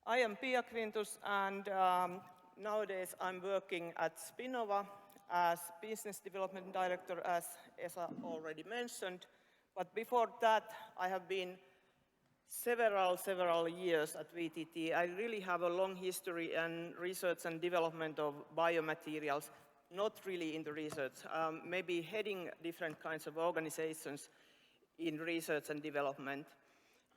I am Pia Qvintus, and nowadays I'm working at Spinnova as Business Development Director, as Esa already mentioned. But before that, I have been several years at VTT. I really have a long history in research and development of biomaterials, not really in the research, maybe heading different kinds of organizations in research and development.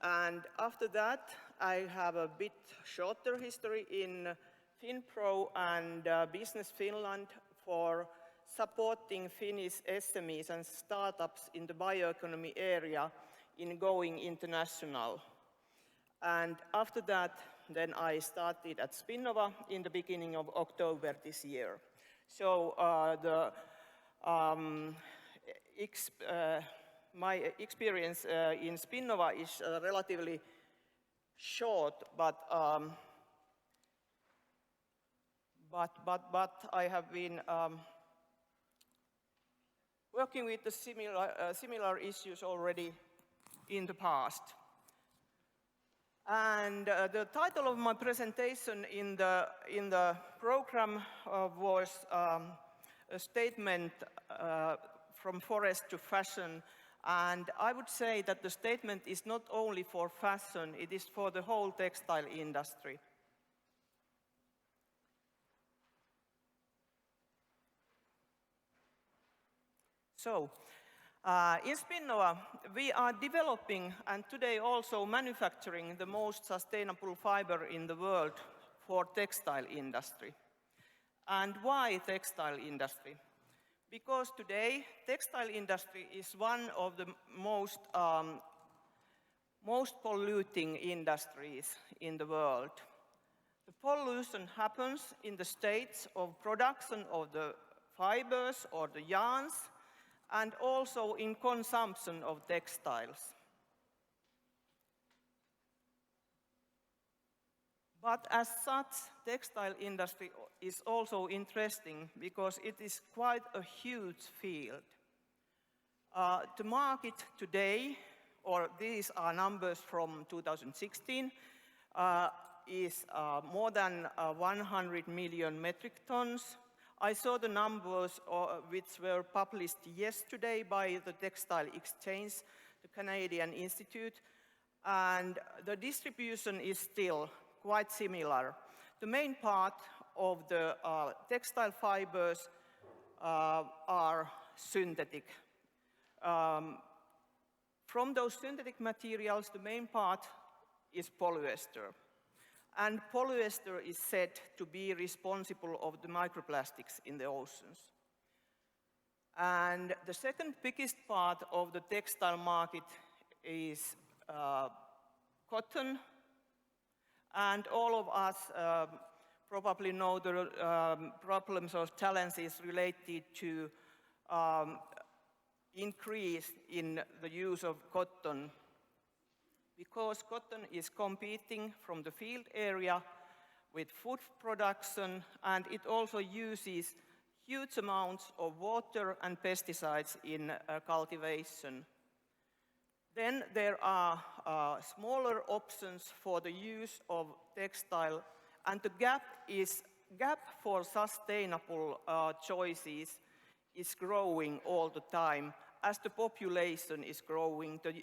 And after that, I have a bit shorter history in FinPro and Business Finland for supporting Finnish SMEs and startups in the bioeconomy area in going international. And after that, then I started at Spinnova in the beginning of October this year. So my experience in Spinnova is relatively short, but I have been working with the similar issues already in the past. And the title of my presentation in the program was a statement from forest to fashion. And I would say that the statement is not only for fashion, it is for the whole textile industry. So, in Spinnova, we are developing and today also manufacturing the most sustainable fiber in the world for textile industry. And why textile industry? Because today, textile industry is one of the most polluting industries in the world. The pollution happens in the states of production of the fibers or the yarns, and also in consumption of textiles. But as such, textile industry is also interesting because it is quite a huge field. The market today, or these are numbers from 2016, is more than 100 million metric tons. I saw the numbers which were published yesterday by the Textile Exchange, the Canadian Institute, and the distribution is still quite similar. The main part of the textile fibers are synthetic. From those synthetic materials, the main part is polyester. And polyester is said to be responsible of the microplastics in the oceans. And the second biggest part of the textile market is cotton. And all of us probably know the problems or challenges related to increase in the use of cotton, because cotton is competing from the field area with food production, and it also uses huge amounts of water and pesticides in cultivation. Then there are smaller options for the use of textile, and the gap for sustainable choices is growing all the time. As the population is growing, the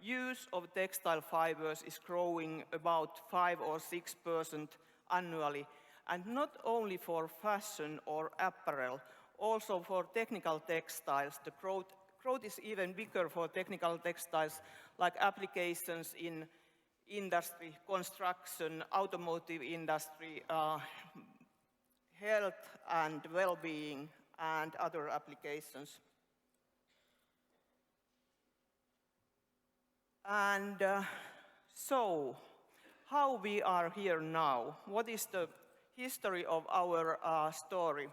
use of textile fibers is growing about 5 or 6% annually. And not only for fashion or apparel, also for technical textiles, the growth is even bigger for technical textiles, like applications in industry, construction, automotive industry, health and well-being, and other applications. And so, how we are here now? What is the history of our story?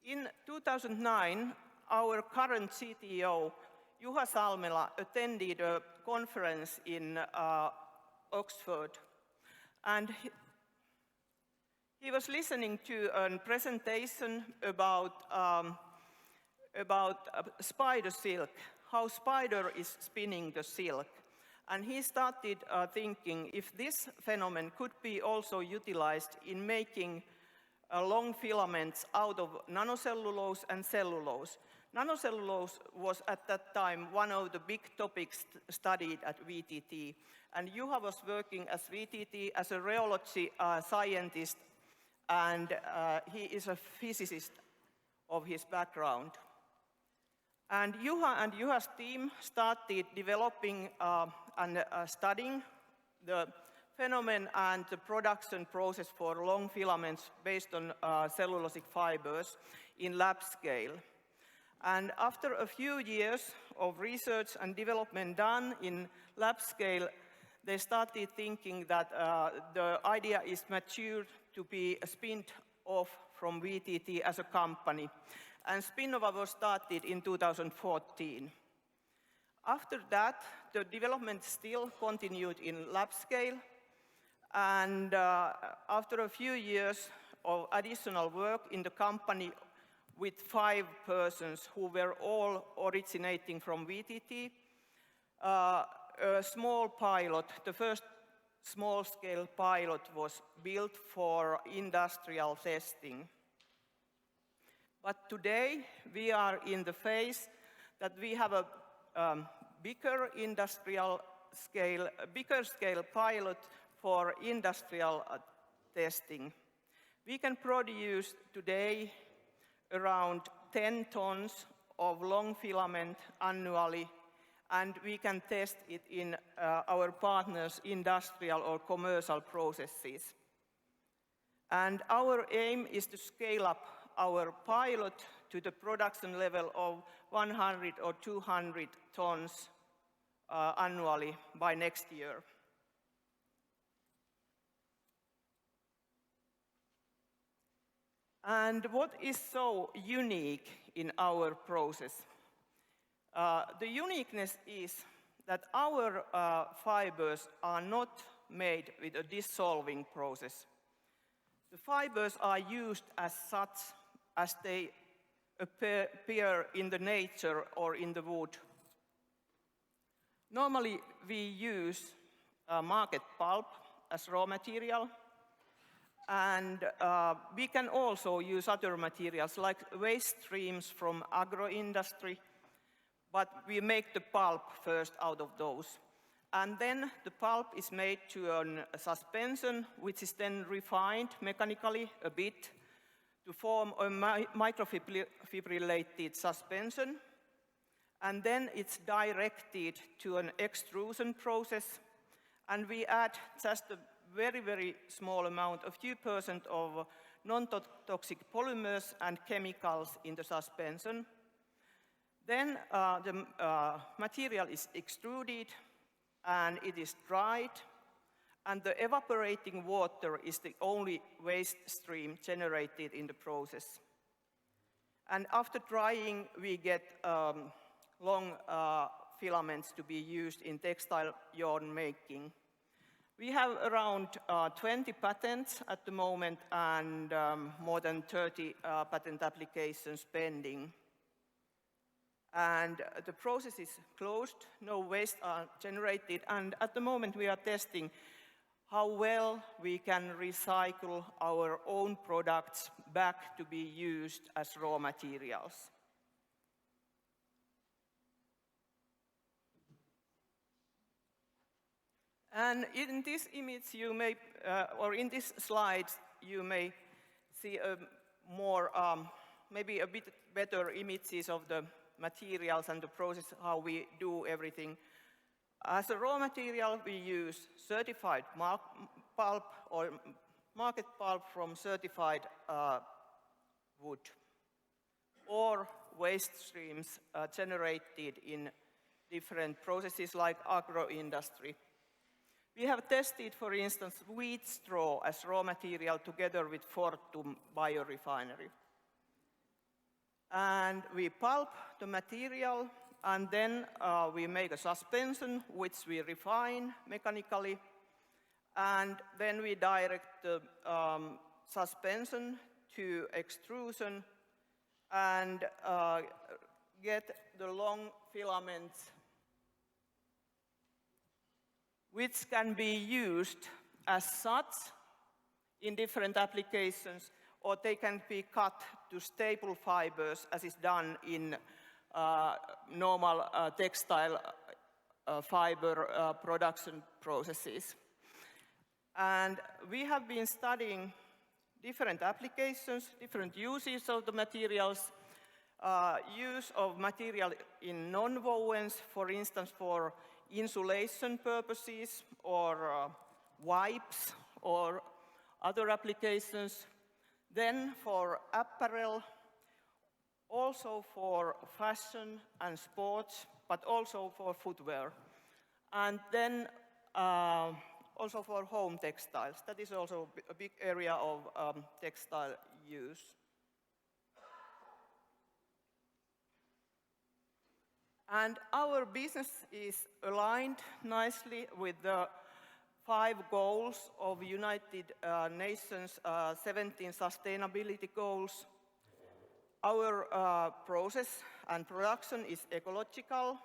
In 2009, our current CTO, Juha Salmela, attended a conference in Oxford. And he was listening to a presentation about spider silk, how spider is spinning the silk. And he started thinking if this phenomenon could be also utilized in making long filaments out of nanocellulose and cellulose. Nanocellulose was at that time one of the big topics studied at VTT. And Juha was working as VTT as a rheology scientist, and he is a physicist of his background. And Juha and Juha's team started developing and studying the phenomenon and the production process for long filaments based on cellulosic fibers in lab scale. And after a few years of research and development done in lab scale, they started thinking that the idea is mature to be spinned off from VTT as a company. And Spinnova was started in 2014. After that, the development still continued in lab scale, and after a few years of additional work in the company with 5 persons who were all originating from VTT, a small pilot, the first small-scale pilot, was built for industrial testing. But today we are in the phase that we have a bigger scale pilot for industrial testing. We can produce today around 10 tons of long filament annually, and we can test it in our partners' industrial or commercial processes. And our aim is to scale up our pilot to the production level of 100 or 200 tons annually by next year. And what is so unique in our process? The uniqueness is that our fibers are not made with a dissolving process. The fibers are used as such as they appear in the nature or in the wood. Normally, we use market pulp as raw material, and we can also use other materials like waste streams from agro-industry, but we make the pulp first out of those. And then the pulp is made to a suspension, which is then refined mechanically a bit to form a microfibrillated suspension. And then it's directed to an extrusion process, and we add just a very, very small amount, a few % of non-toxic polymers and chemicals in the suspension. Then the material is extruded and it is dried, and the evaporating water is the only waste stream generated in the process. And after drying, we get long filaments to be used in textile yarn making. We have around 20 patents at the moment and more than 30 patent applications pending. And the process is closed, no waste are generated, and at the moment we are testing how well we can recycle our own products back to be used as raw materials. And in this image you may, or in this slide, you may see more, maybe a bit better images of the materials and the process, how we do everything. As a raw material, we use certified pulp or market pulp from certified wood, or waste streams generated in different processes like agro-industry. We have tested, for instance, wheat straw as raw material together with Fortum biorefinery. And we pulp the material, and then we make a suspension, which we refine mechanically, and then we direct the suspension to extrusion and get the long filaments which can be used as such in different applications, or they can be cut to staple fibers as is done in normal textile fiber production processes. And we have been studying different applications, different uses of the materials, use of material in nonwovens, for instance, for insulation purposes, or wipes, or other applications. Then for apparel, also for fashion and sports, but also for footwear. And then also for home textiles. That is also a big area of textile use. And our business is aligned nicely with the 5 goals of United Nations 17 sustainability goals. Our process and production is ecological.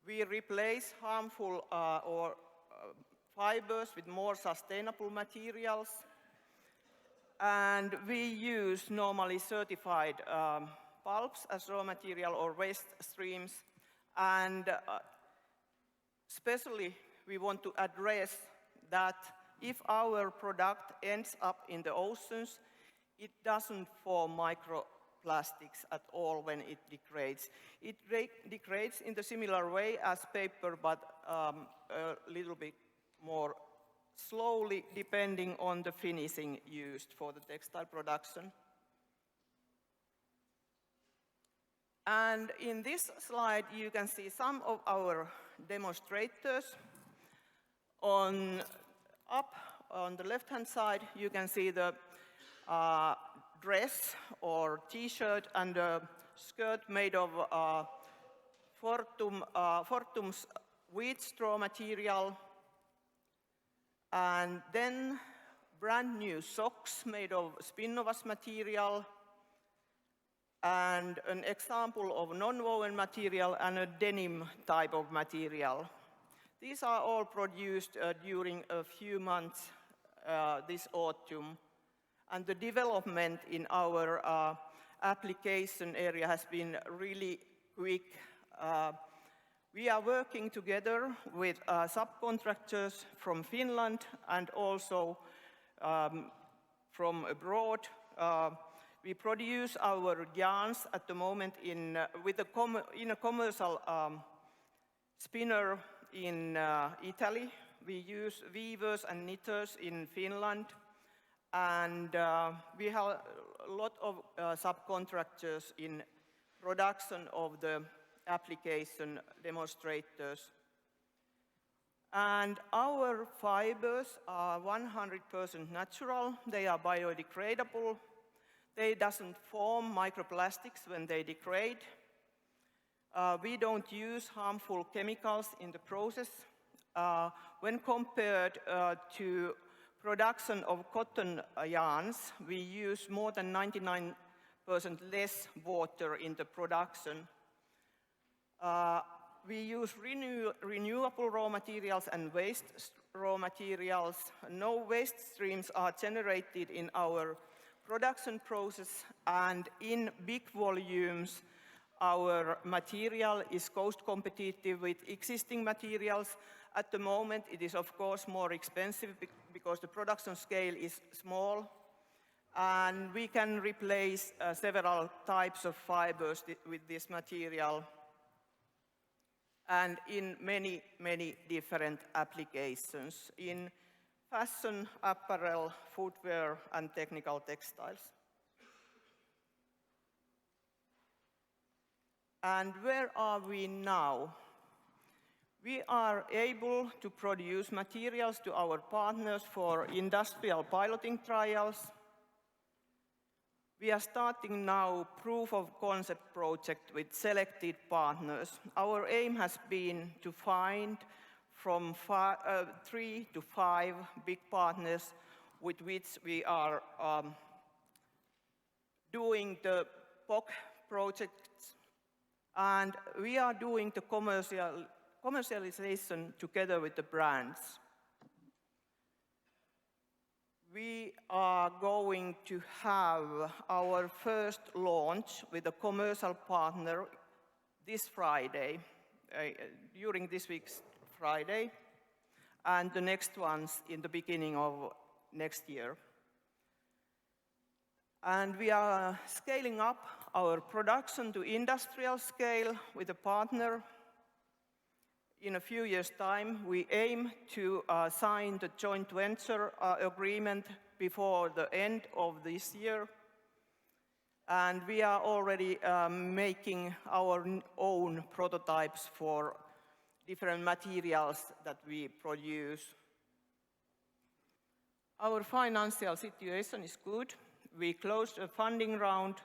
We replace harmful fibers with more sustainable materials. And we use normally certified pulps as raw material or waste streams. And especially we want to address that if our product ends up in the oceans, it doesn't form microplastics at all when it degrades. It degrades in the similar way as paper, but a little bit more slowly, depending on the finishing used for the textile production. And in this slide, you can see some of our demonstrators. Up on the left-hand side, you can see the dress or t-shirt and a skirt made of Fortum's wheat straw material. And then brand new socks made of Spinnova's material, and an example of non-woven material and a denim type of material. These are all produced during a few months this autumn, and the development in our application area has been really quick. We are working together with subcontractors from Finland and also from abroad. We produce our yarns at the moment in a commercial spinner in Italy. We use weavers and knitters in Finland, and we have a lot of subcontractors in production of the application demonstrators. And our fibers are 100% natural. They are biodegradable. They doesn't form microplastics when they degrade. We don't use harmful chemicals in the process. When compared to production of cotton yarns, we use more than 99% less water in the production. We use renewable raw materials and waste raw materials. No waste streams are generated in our production process, and in big volumes, our material is cost competitive with existing materials. At the moment, it is of course more expensive because the production scale is small, and we can replace several types of fibers with this material, and in many, many different applications in fashion, apparel, footwear, and technical textiles. And where are we now? We are able to produce materials to our partners for industrial piloting trials. We are starting now proof of concept project with selected partners. Our aim has been to find from 3 to 5 big partners with which we are doing the POC projects, and we are doing the commercialization together with the brands. We are going to have our first launch with a commercial partner this Friday, during this week's Friday, and the next ones in the beginning of next year. And we are scaling up our production to industrial scale with a partner. In a few years' time, we aim to sign the joint venture agreement before the end of this year. And we are already making our own prototypes for different materials that we produce. Our financial situation is good. We closed a funding round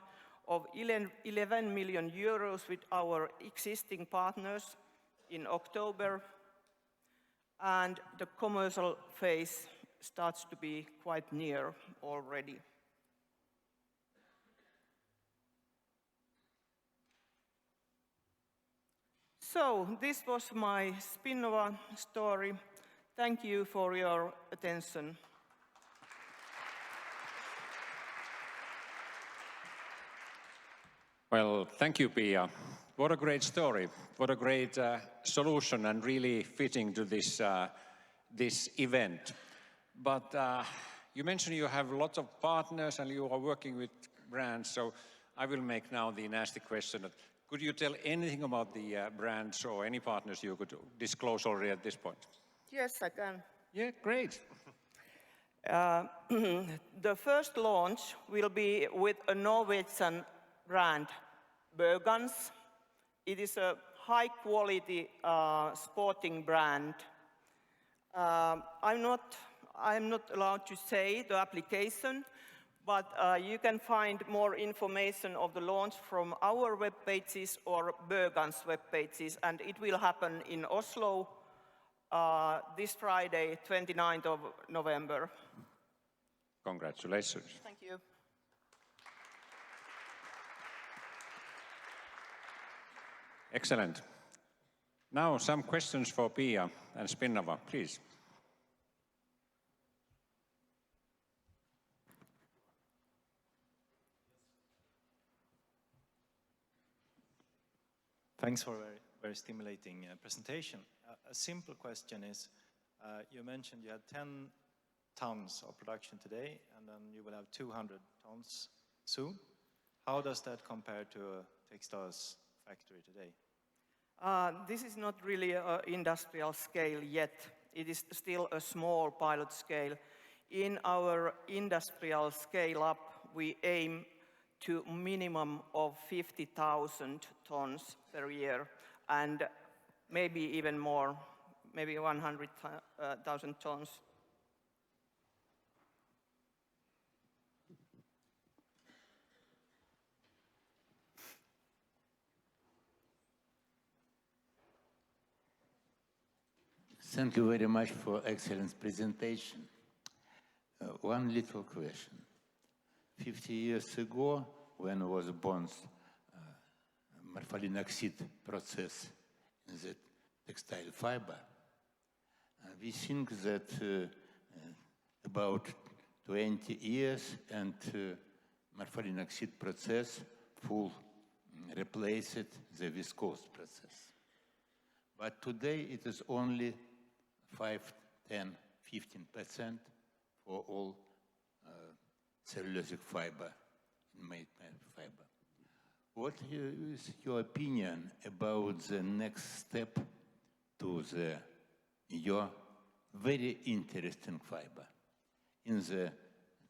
of 11 million euros with our existing partners in October, and the commercial phase starts to be quite near already. So this was my Spinnova story. Thank you for your attention. Well, thank you, Pia. What a great story. What a great solution, and really fitting to this, this event. But you mentioned you have lots of partners and you are working with brands, so I will make now the nasty question. Could you tell anything about the brands or any partners you could disclose already at this point? Yes, I can. Yeah, great. The first launch will be with a Norwegian brand, Bergans. It is a high-quality sporting brand. I'm not allowed to say the application, but you can find more information of the launch from our web pages or Bergans web pages, and it will happen in Oslo this Friday, 29th of November. Congratulations. Thank you. Excellent. Now some questions for Pia and Spinnova, please. Thanks for a very stimulating presentation. A simple question is, you mentioned you had 10 tons of production today, and then you will have 200 tons soon. How does that compare to a textiles factory today? This is not really an industrial scale yet. It is still a small pilot scale. In our industrial scale-up, we aim to a minimum of 50,000 tons per year, and maybe even more, maybe 100,000 tons. Thank you very much for excellent presentation. One little question. 50 years ago, when was born morpholinic acid process in the textile fiber, we think that about 20 years and morpholinic acid process full replaced the viscose process. But today it is only 5, 10, 15% for all cellulosic fiber, made fiber. What is your opinion about the next step to your very interesting fiber in the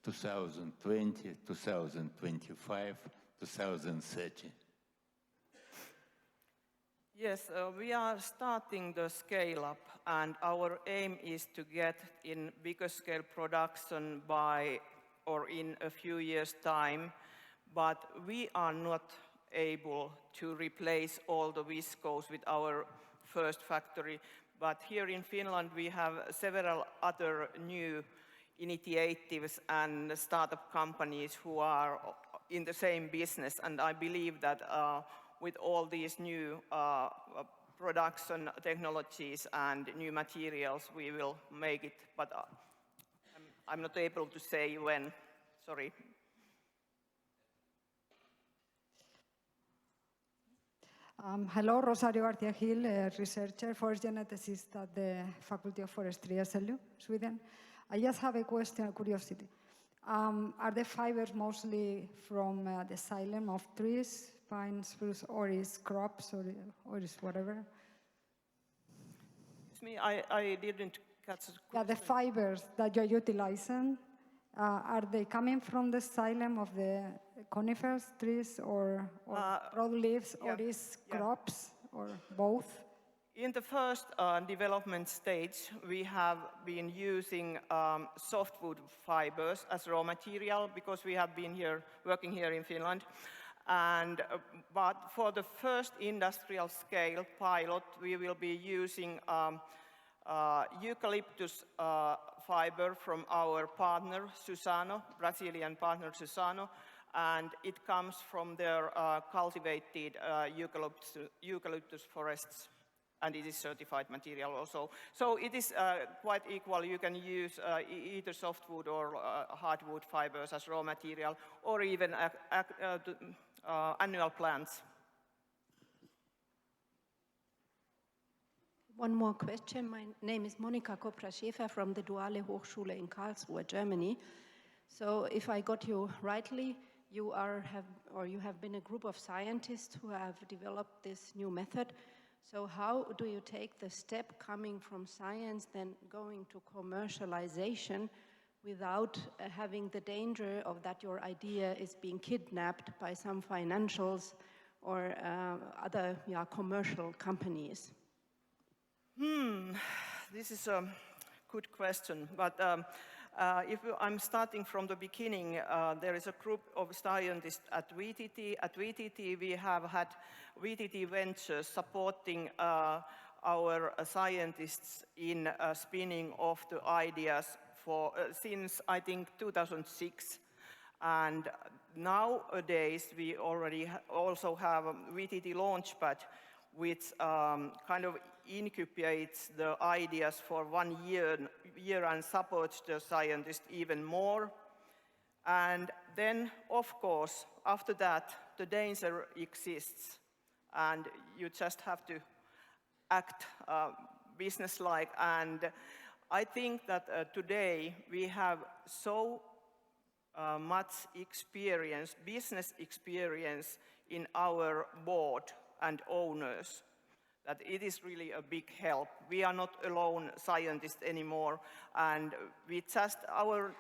2020, 2025, 2030? Yes, we are starting the scale-up, and our aim is to get in bigger scale production by or in a few years' time, but we are not able to replace all the viscose with our first factory. But here in Finland, we have several other new initiatives and startup companies who are in the same business, and I believe that with all these new production technologies and new materials, we will make it, but I'm not able to say when, sorry. Hello, Rosario García Gil, a researcher, forest geneticist at the Faculty of Forestry, SLU, Sweden. I just have a question, curiosity. Are the fibers mostly from the xylem of trees, pine, spruce, or is crops, or is whatever? Excuse me, I didn't catch the question. Yeah, the fibers that you're utilizing, are they coming from the xylem of the conifers, trees, or broadleaves, or is crops, or both? In the first development stage, we have been using softwood fibers as raw material because we have been working here in Finland. But for the first industrial scale pilot, we will be using eucalyptus fiber from our partner, Suzano, Brazilian partner Suzano, and it comes from their cultivated eucalyptus forests, and it is certified material also. So it is quite equal. You can use either softwood or hardwood fibers as raw material, or even annual plants. One more question. My name is Monika Kopra-Schäfer from the Duale Hochschule in Karlsruhe, Germany. So if I got you rightly, you have been a group of scientists who have developed this new method. So how do you take the step coming from science then going to commercialization without having the danger of that your idea is being kidnapped by some financials or other commercial companies? This is a good question, but if I'm starting from the beginning, there is a group of scientists at VTT. At VTT, we have had VTT Ventures supporting our scientists in spinning off the ideas since, I think, 2006. And nowadays, we already also have a VTT Launchpad, which kind of incubates the ideas for 1 year and supports the scientists even more. And then, of course, after that, the danger exists, and you just have to act businesslike. And I think that today we have so much experience, business experience in our board and owners, that it is really a big help. We are not alone scientists anymore, and we just, our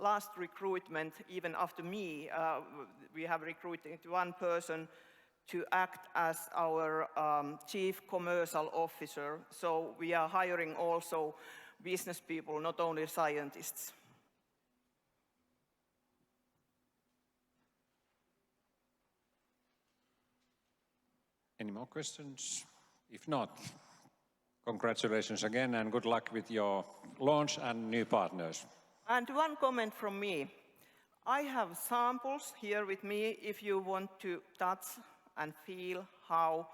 last recruitment, even after me, we have recruited one person to act as our chief commercial officer. So we are hiring also business people, not only scientists. Any more questions? If not, congratulations again and good luck with your launch and new partners. And one comment from me. I have samples here with me if you want to touch and feel how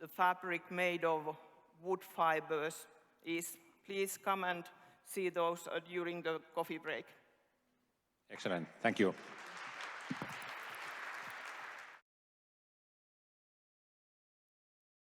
the fabric made of wood fibers is. Please come and see those during the coffee break. Excellent. Thank you.